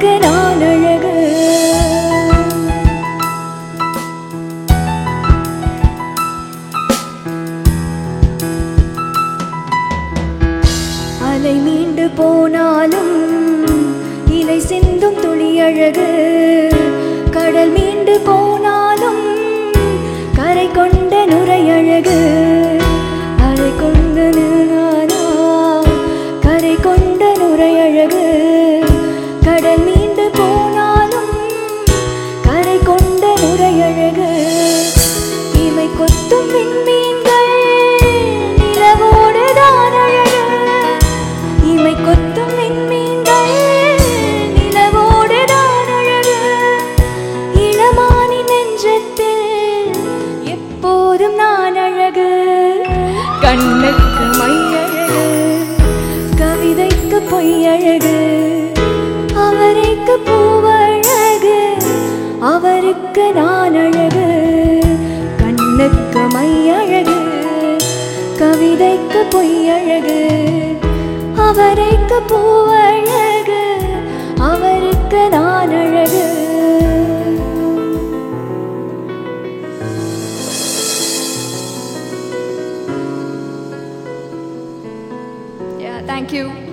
அவருக்கு நான் அழகு. அலை மீண்டு போனாலும் இலை சிந்தும் துளி அழகு. கடல் மீண்டு போனாலும் கரை கொண்ட நுரை அழகு. அலை கொண்ட நானா கரை கொண்ட நுரை அழகு. கடல் மீண்டு போனாலும் கரை கொண்ட நுரை அழகு. இமை கொத்தும் விண்மீன்கள் நிலவோடு தான் அழகு. இமை கொத்தும் விண்மீன்கள் நிலவோடு தான் அழகு. இளமானி நெஞ்சத்தில் எப்போதும் நான் அழகு. கண்ணுக்கு மை அழகு, கவிதைக்கு பொய் அழகு. அவருக்கு பூவழகு, அவருக்கு நான் அழகு. கண்ணுக்கு மை அழகு, கவிதைக்கு பொய் அழகு. அவருக்கு பூவழகு, அவருக்கு நான் அழகு. Yeah, thank you.